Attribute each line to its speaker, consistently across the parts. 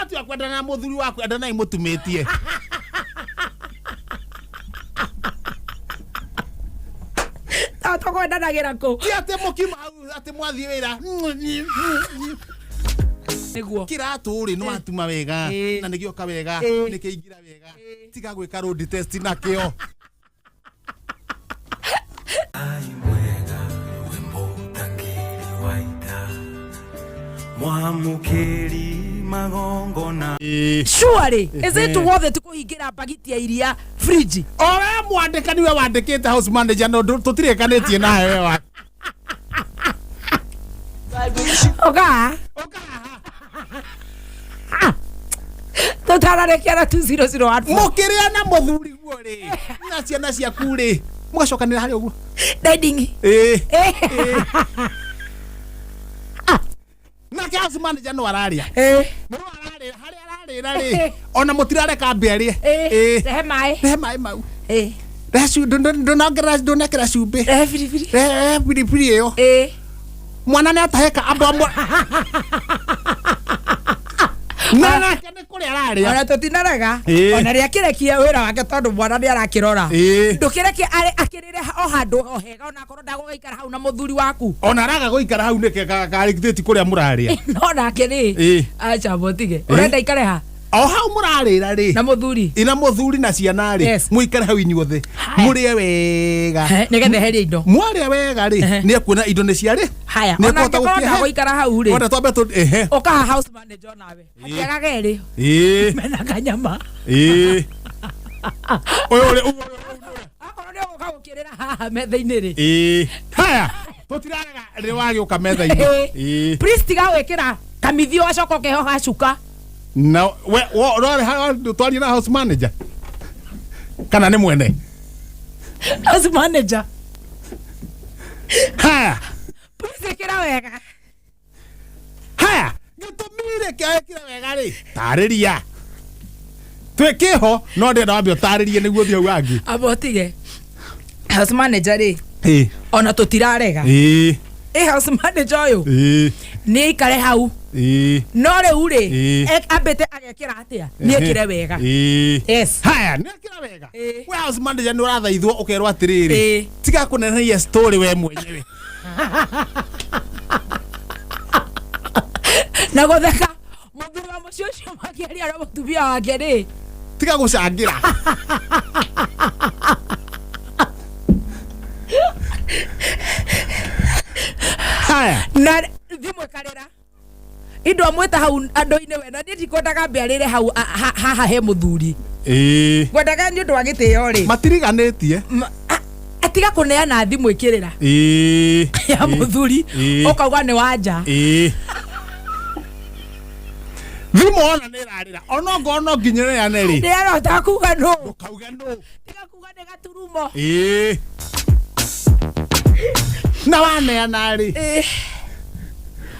Speaker 1: watu akwenda na muthuri waku enda na imutumitie
Speaker 2: Atakwenda na gerako
Speaker 1: ti ate mukima ate mwathi wira
Speaker 2: niguo
Speaker 1: kiratu ri no atuma wega na nigioka wega nikiingira wega tiga gwika road test na kio
Speaker 3: Mwamukiri magongona
Speaker 2: surely is it worth it kuhingira bagiti ya iria fridge
Speaker 1: owe mwandikani we wandikite house manager no tutirikanĩtie nawe we wa
Speaker 2: oga tutararekiana 2001
Speaker 1: mukiria na muthuri guo ri na ciana ciaku ri mugacokanira hari uguo
Speaker 2: dating
Speaker 1: na house manager no araria no araria hari ararira ri ona mutirareka mberie
Speaker 2: rehe mai
Speaker 1: mau Rasu ndonakera cumbi biribiri iyo mwana nĩ ataheka ambo amwe na kene kũrĩa ararĩa
Speaker 2: ona tutinaraga ona rĩa kĩrekia wĩra wake tondũ mwana nĩ arakĩrora ndũkĩrekia akĩrĩre o handũ o hega ona akorwo ndagũgaikara hau na mũthuri waku
Speaker 1: ona araga gũikara hau nĩke karĩkithĩti kũrĩa mũrarĩa
Speaker 2: no nake rĩ acha botige ũrenda ikare ha
Speaker 1: o hau mũrarĩra rĩ
Speaker 2: na mũthuri
Speaker 1: ina mũthuri na ciana rĩ mũikare hau inyuothe mũrĩe wega
Speaker 2: nĩgetha herie indo
Speaker 1: mwarĩa wega rĩ nĩ ekuona indo nĩ ciarĩ
Speaker 2: haya ona angĩkorwo ndagũikara hau rĩ
Speaker 1: ona twambe
Speaker 2: ũkaha house manager nawe atiagaga erĩ mena kanyama
Speaker 1: ũyũ
Speaker 2: akorwo nĩ ũgũka gũkĩrĩra haha metha-inĩ rĩ
Speaker 1: haya tũtirarega rĩ wagĩũka metha-inĩ
Speaker 2: please tiga gwĩkĩra kamithio gacoka ũkehoha cuka
Speaker 1: na we twaria na house manager kana nĩ mwene
Speaker 2: house manager
Speaker 1: haya
Speaker 2: please kira wega
Speaker 1: haya gĩtũmire kĩra wega rĩ tarĩria twĩkĩho no ndĩenda wambe ũtarĩrie nĩguo thiĩ hau angĩ
Speaker 2: abotige house manager rĩ ona tũtirarega house manager ũyũ nĩ ikare hau no rĩu rĩ ambĩte agekĩra atĩa nĩ ekĩre wega yes
Speaker 1: haya nĩ ekĩra wega we house manager nĩ ũrathaithwo ũkerwo atĩrĩrĩ tiga kũneneria story we mwenyewe
Speaker 2: na gũtheka mũthuri wa mũciĩ ũcio makĩaria na mũtumia wake rĩ
Speaker 1: tiga gũcangĩra haya
Speaker 2: na thimũ karĩra indo amwĩta hau andũ-inĩ we na niĩ tikwendaga mbĩarĩre hau haha he mũthuri ngwendaga nĩ ũndũ wa gĩtĩo rĩ
Speaker 1: matiriganĩtie
Speaker 2: atiga kũneana thimũ ĩkĩrĩra ya mũthuri ũkauga nĩ wanja
Speaker 1: thimũ ona nĩ ĩrarĩra onongo no nginyĩrĩane rĩ
Speaker 2: nĩarota kuga nũ
Speaker 1: ndũkauga nũ
Speaker 2: tiga kuga nĩ gaturumo
Speaker 1: na waneana rĩ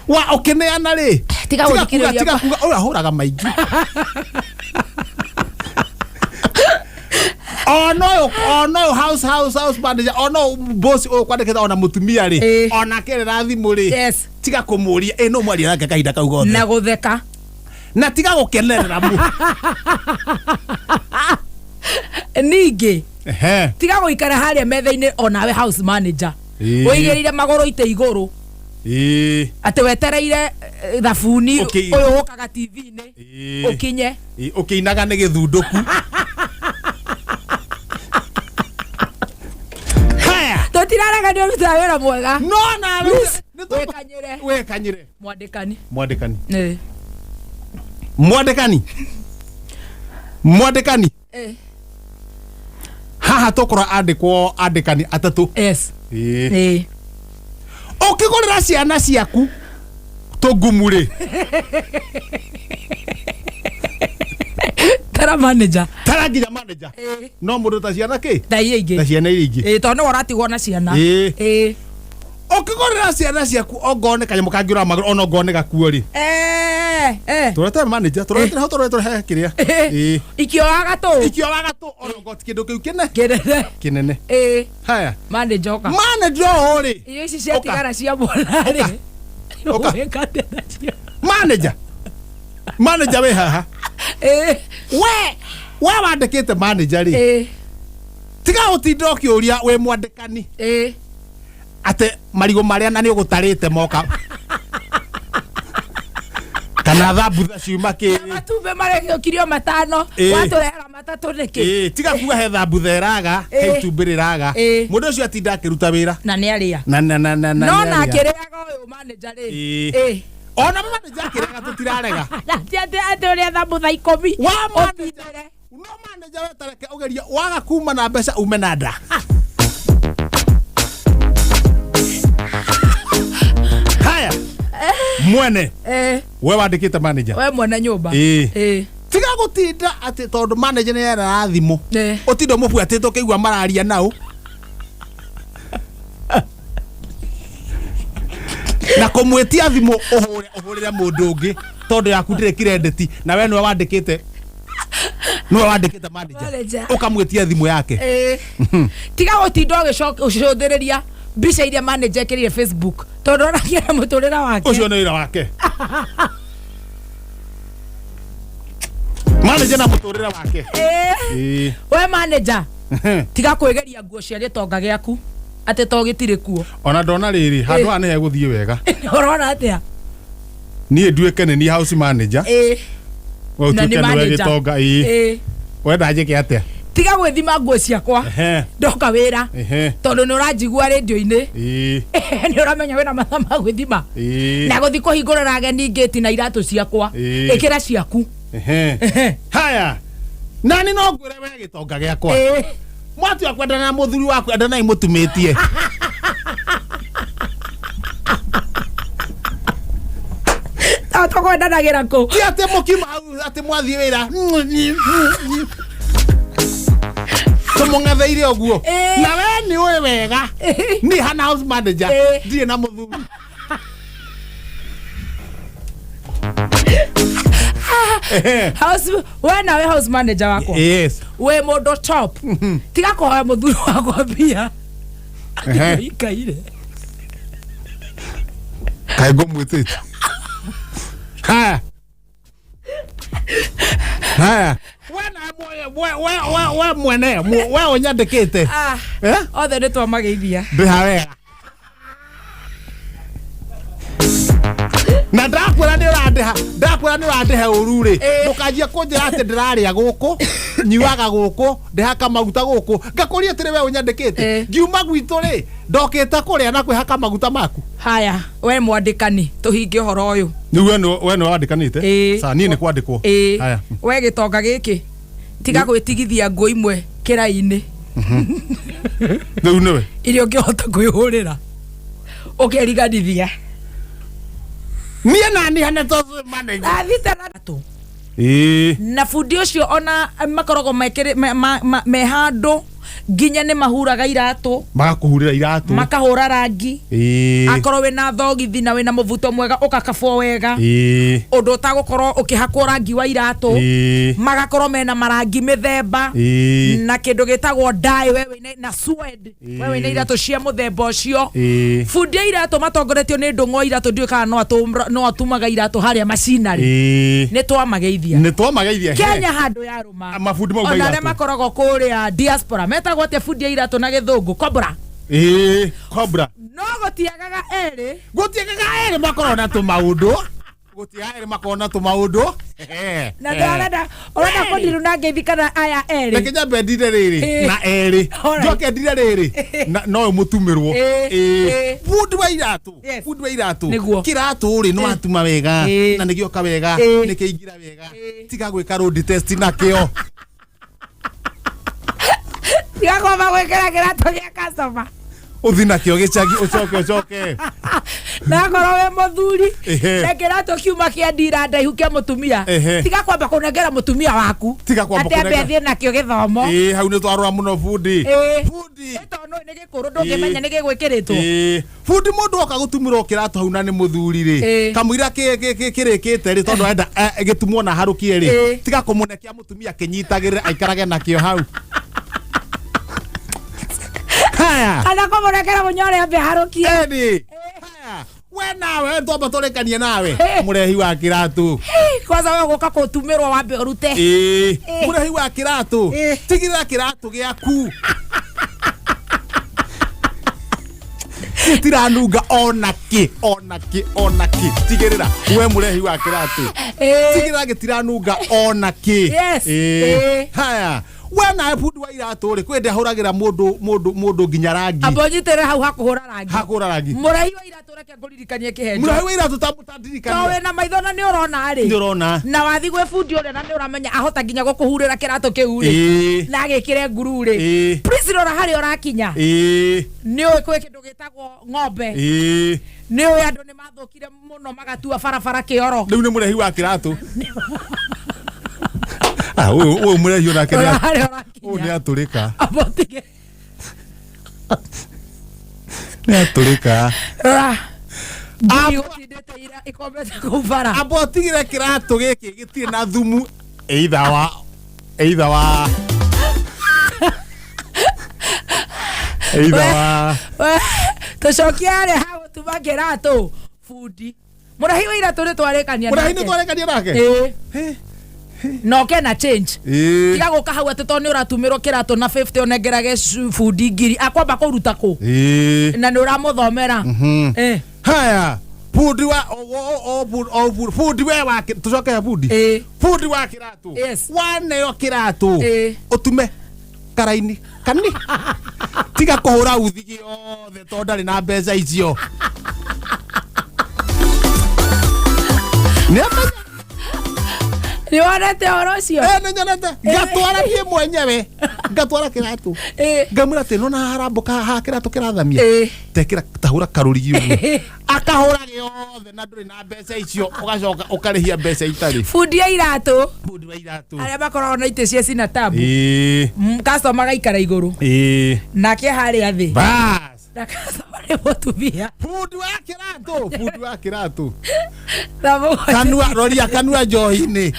Speaker 1: wa ũkĩneana rĩ
Speaker 2: tiga
Speaker 1: kuga ũrĩa hũraga maingĩ ono house manager ono boss kwandĩkĩte ona mũtumia rĩ ona kĩrĩra thimũ rĩ tiga kũmũria no mwaria nake kahinda kau gothe
Speaker 2: na gũtheka
Speaker 1: na tiga gũkenerera mu
Speaker 2: ningĩ tiga gũikara harĩa metha-inĩ onawe house manager ũigĩrĩire magũrũ ite igũrũ atĩ wetereire thabuni ũyũ ũkaga TV-inĩ ũkinye
Speaker 1: ũkĩinaga nĩ gĩthundũku
Speaker 2: tũtirarega nĩ ũrutaga wĩra mwega
Speaker 1: no na
Speaker 2: wekanyĩre
Speaker 1: mwandĩkani haha tũkora andĩkani atatũ ũkĩgũrĩra ciana ciaku tũngumurĩ
Speaker 2: tara manager
Speaker 1: nginya manager no mũndũ ta ciana kĩ
Speaker 2: ta ciana ingĩ tondũ ũratigwo na ciana
Speaker 1: ũkĩgũrĩra ciana ciaku ongone kanyamũ kangĩũra magũrũ ona ongone gakuo rĩ tũrete manager tũrete hau tũrete kĩrĩa
Speaker 2: ikioaga tũ
Speaker 1: ona ngoti kĩndũ kĩu kĩnene haya
Speaker 2: manager
Speaker 1: rĩ
Speaker 2: irio ici ciatigara cia mwana rĩ
Speaker 1: manager Manager we haha. We wandikite manager ri. Tiga utinda ukiuria we mwandikani. Ate marigo maria na ni ugutarite moka. Kana thabutha ciuma kiri.
Speaker 2: Matumbe marekio kirio matano. Watu rehera matatu niki.
Speaker 1: Tiga kuga he thabutha iraga. He tumbiriraga. Mundu ucio atinda akiruta wira.
Speaker 2: Na ni aria.
Speaker 1: Na.
Speaker 2: No na akiriaga uyu manager ri.
Speaker 1: Ona manager akiriaga tutirarega.
Speaker 2: Ati uria thabutha 10.
Speaker 1: Wa manager. No manager wetareke ugeria waga kuma na mbeca ume na nda. Haya. Mwene. We wandikite manager.
Speaker 2: We mwene nyumba.
Speaker 1: Tiga gutinda ati tondu manager ni era thimu. Utindo mubuatite ukigwa mararia nao. Na kumwetia thimu uhurire mundu ungi tondu yaku ndire credit na we no wandikite. No wandikite manager. Ukamwetia thimu yake.
Speaker 2: Tiga gutinda ugicothiriria mbica iria manager ekirire Facebook tondu oragira muturira wake.
Speaker 1: Ucio ni wira wake. Manager na muturira wake.
Speaker 2: We manager. Tiga kwegeria nguo cia gitonga giaku ate to gitire kuo.
Speaker 1: Ona ndona riri handu ane heguthie wega.
Speaker 2: Urona atia?
Speaker 1: Nie nduike ni house manager. We utuike ni gitonga wenda njike atia? Tiga
Speaker 2: gwithima nguo ciakwa. Ndoka wira. Tondu ni uranjigua radio-ini. Ni uramenya wena matha ma gwithima. Na guthi kuhingurira ageni ngeti na iratu ciakwa. Ikira ciaku.
Speaker 1: Haya. Nani no ngwire we gitonga giakwa? Mwatu akwenda na muthuri waku enda na imutumitie.
Speaker 2: Tato kwenda na girako.
Speaker 1: Ti ate mukima ate mwathie wira. Tumungatheire oguo. Na we ni we wega. Ni hana house manager. Ndie na muthuri.
Speaker 2: We na we house manager wako.
Speaker 1: Yes.
Speaker 2: We modo top. Tiga kuhoya muthuri wako bia. Ikaire.
Speaker 1: Kaigo mwitete. Haya. We mwene. We onyandikite.
Speaker 2: Othe ni twamageithia.
Speaker 1: Ndiha wega. Na ndakwira ni urandihe ururi. Ndukajia kunjira ati ndiraria guku, nyuaga guku, ndihaka maguta guku. Ngakuria tiri we unyandikite. Ngiuma gwitu ri, ndokite kuria na kwihaka maguta maku.
Speaker 2: Haya, we mwandikani, tuhinge uhoro uyu.
Speaker 1: Ni we no wandikanite? Sa ni kwandikwo.
Speaker 2: Haya. We gitonga giki. Tiga gwitigithia nguo imwe kira-ini.
Speaker 1: Riu niwe.
Speaker 2: Irio ngihota kwihurira. Ukeriganithia.
Speaker 1: Mie nani hane tozu manager.
Speaker 2: Athite na tu. Na fundi ucio ona makorogo me handu nginya ni mahuraga iratu.
Speaker 1: Magakuhurira iratu.
Speaker 2: Makahura rangi. Akorwo we na thogithi na we na muvuto mwega ukakabwo wega. Undu utagukorwo ukihakwo rangi wa iratu. Magakorwo mena marangi mithemba. Na kindu gitagwo dye wewe na suede. Wewe na iratu cia muthemba ucio. Fundi iratu matongoretio ni ndungo iratu ndio kana no atumaga iratu haria macinari. Ni twamageithia. Kenya handu ya ruma.
Speaker 1: Mafundi mau iratu.
Speaker 2: Ona makoragwo kuria diaspora. Metagwo atia fundi ya iratu na githungu Cobra.
Speaker 1: Cobra.
Speaker 2: No gotiagaga eri.
Speaker 1: Gotiagaga eri makorona tu maundu. Gotiagaga eri makorona tu maundu.
Speaker 2: Na ndarenda ona kondiru na ngethikana aya eri.
Speaker 1: Rekenya bendire riri na eri. Joke ndire riri. No mutumirwo. Fundi wa iratu. Fundi wa iratu. Kiratu ri no atuma wega na nigioka wega nikiingira wega. Tiga gwika road test na kio.
Speaker 2: Tiga kwamba gwikira kiratu gia customer.
Speaker 1: Uthina kio gicagi ucoke.
Speaker 2: Na korwo we muthuri nekera to kiuma kia ndira ndaihu kia mutumia. Tiga kwamba kunengera mutumia waku.
Speaker 1: Tiga kwamba kunengera.
Speaker 2: Ate athie nakio githomo.
Speaker 1: Hau ni twarora muno fundi.
Speaker 2: Fundi. Eto no ni gikuru ndungimenya ni gigwikiritwo.
Speaker 1: Fundi mundu oka gutumirwo kiratu hau na ni muthuri ri. Kamwira kirikite ri tondu enda gitumwo na harukie ri. Tiga kumunekia mutumia kinyitagirira aikarage nakio hau. Haya.
Speaker 2: Kana komurekera munyore ambe harukie.
Speaker 1: Haya. we nawe twamba turekanie nawe murehi wa kiratu
Speaker 2: kwanza wewe goka kutumirwo wambe urute
Speaker 1: murehi wa kiratu tigirira kiratu giaku tiranunga onaki tigirira we murehi wa kiratu tigirira gitiranunga onaki haya wana bundi wa iratu ri kwende ahuragira mundu nginya rangi
Speaker 2: abonyitere hau hakuhura rangi murai wa iratu reke nguririkanie kihenjo
Speaker 1: murai wa iratu tamutandirikania
Speaker 2: tawe na maitho na ni urona ri na wathi gwe bundi ore na ni uramenya ahota nginya gukuhurira kiratu kiu ri na agikire nguru ri please rora hari urakinya ni ukwe kindu gitagwo ng'ombe ni uya andu ni mathukire muno magatua barabara kioro
Speaker 1: riu ni murehi wa kiratu uyu murehi ona kenya uyu ni aturika
Speaker 2: abotige
Speaker 1: ni aturika abotigire kiratu giki gitire na thumu either
Speaker 2: tucokiare hau tuma kiratu fundi murehi wa iratu ni twarekania nake no kena change tiga guka hau ati to ni uratumirwo kiratu na 50 onegerage fundi ngiri akwamba kuruta ku na ni uramuthomera
Speaker 1: haya fundi wa fundi we wa tucoke ya fundi fundi wa kiratu wane yo kiratu utume karaini kani tiga kuhura uthigi othe to ndari na mbeca icio
Speaker 2: ni wanete orocio
Speaker 1: ni nyonete gatwara thie mwenyewe gatwara kiratu ngamura te no na harambuka ha kiratu kirathamia tekira tahura karurigi uguo akahura giothe na nduri na mbeca icio ugacoka ukarihia mbeca itari
Speaker 2: fundi wa iratu
Speaker 1: aria
Speaker 2: bakoragwo na ite cia cina tabu customer gaikara iguru nake hari athi
Speaker 1: bas
Speaker 2: na customer ni mutumia
Speaker 1: fundi wa kiratu kanua roria kanua njohi-ini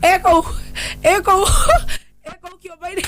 Speaker 2: eko kiomba-ini